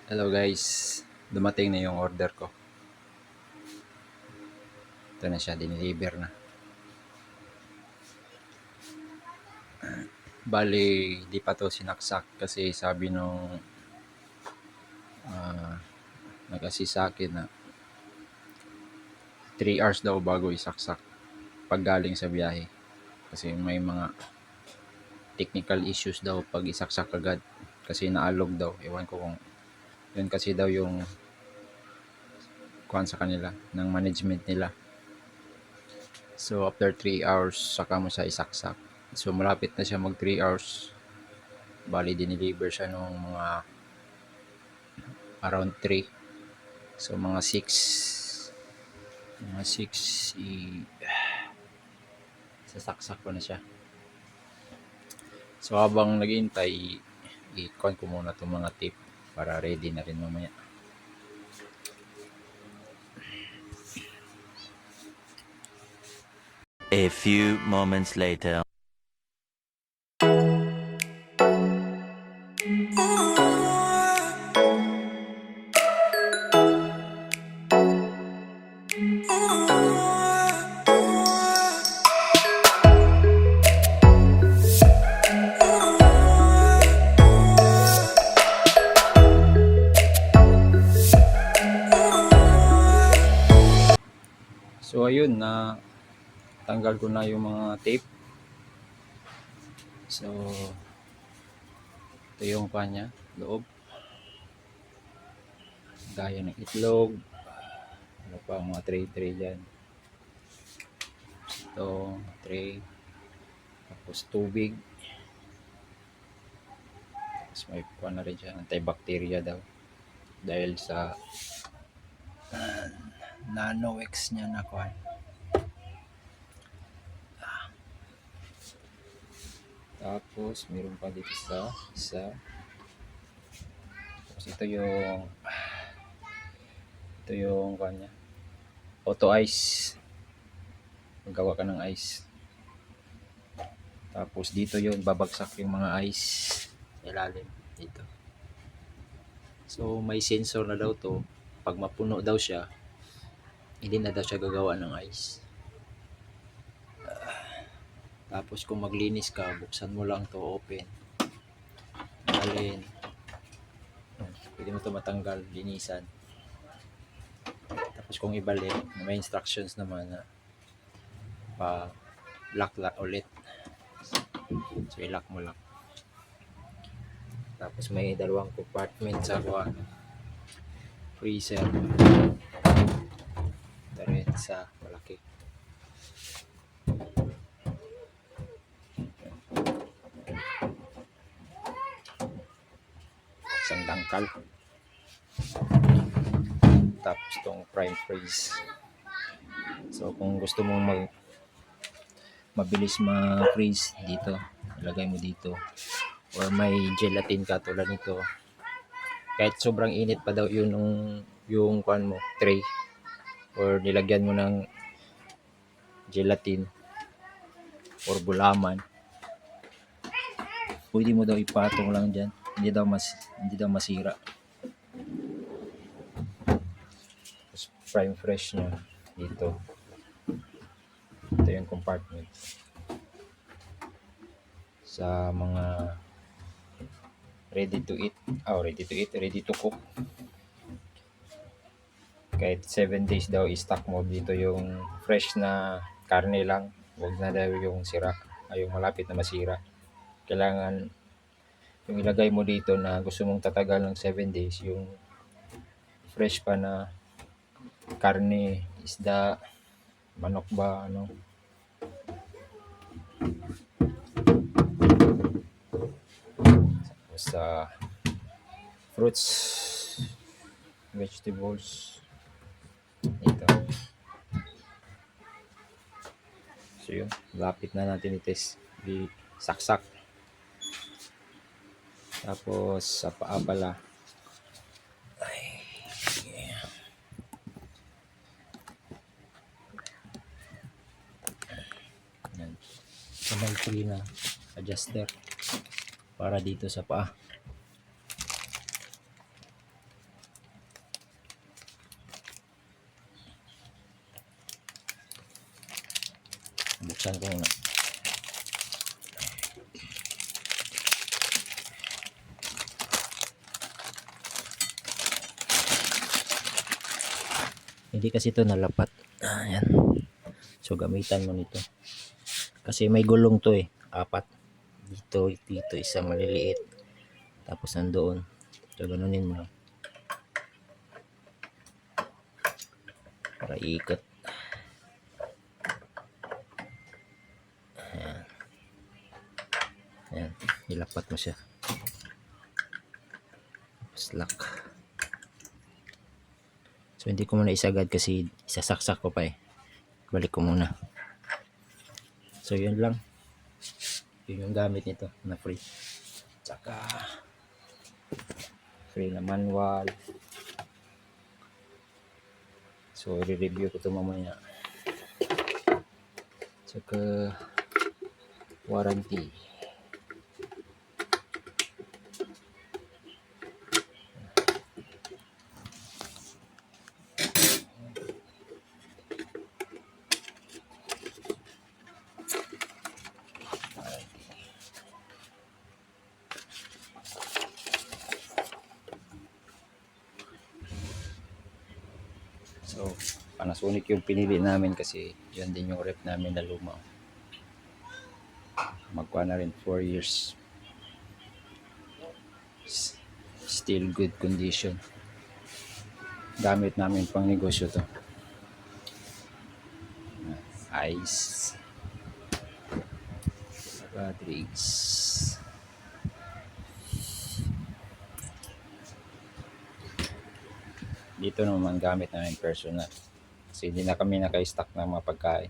Hello guys, dumating na yung order ko. Ito na siya, dineliver na. Bali, di pa to sinaksak kasi sabi nung nag-assist sa akin na 3 hours daw bago isaksak pag galing sa biyahe. Kasi may mga technical issues daw pag isaksak agad. Kasi naalog daw, ewan ko kung yun kasi daw yung kuhan sa kanila, ng management nila. So after 3 hours, saka mo siya isaksak. So malapit na siya mag 3 hours. Bali, dineliver siya nung around 3. So mga 6 sasaksak ko na siya. So habang naghihintay, i-con ko muna itong mga tip para ready na rin mamaya. A few moments later. So ayun, na tanggal ko na yung mga tape. So ito yung kanya, loob. Gaya ng itlog. Ano pa, mga tray dyan. Ito, tray. Tapos tubig. Tapos may kuha na rin dyan, antibacteria daw. Dahil sa nano-X niya na kuha. Tapos meron pa dito sa isa. Tapos ito yung kanya. Auto ice. Magawa ka ng ice. Tapos dito yung babagsak yung mga ice sa ilalim dito. So may sensor na daw to. Pag mapuno daw siya, hindi na daw siya gagawa ng ice. Tapos kung maglinis ka, buksan mo lang to, open. Alin. Pwede mo to matanggal, linisan. Tapos kung ibalik, may instructions naman na lock ulit. So i-lock mo lang. Tapos may dalawang compartment sa freezer. Ito rin sa malaki. Isang dangkal. Tapos itong prime freeze. So kung gusto mong mabilis ma-freeze dito, ilagay mo dito. Or may gelatin ka tulad nito. Kahit sobrang init pa daw yung kuan mo, tray. Or nilagyan mo ng gelatin or bulaman. Pwede mo daw ipatong lang diyan. Hindi daw masira. Tapos prime fresh niya dito. Ito yung compartment. Sa mga ready to cook. Kahit 7 days daw i-stock mo dito yung fresh na karne lang. Huwag na daw yung sira, yung malapit na masira. Kailangan yung ilagay mo dito na gusto mong tatagal ng 7 days, yung fresh pa na karne, isda, manok ba, ano. Sa fruits, vegetables, ito. So yun, lapit na natin i-test, saksak. Tapos sa paa pala, yan. So may free na adjuster para dito sa paa. Buksan ko muna. Hindi kasi ito nalapat. Ayan. So gamitan mo nito. Kasi may gulong to eh. 4. Dito isa maliliit. Tapos nandoon. So ganunin mo lang. Para iikot. Ayan. Nilapat mo siya. Tapos lock. So hindi ko muna isagad kasi isasaksak ko pa eh. Balik ko muna. So yun lang. Yun yung gamit nito na free. Tsaka free na manual. So i-review ko ito mamaya. Tsaka warranty. So, Panasonic yung pinili namin kasi yan din yung rep namin na luma. Magkuha na rin 4 years. Still good condition. Gamit namin pang negosyo to. Ice. Rodriguez. Dito naman gamit namin personal. Kasi hindi na kami naka-stock ng mga pagkain.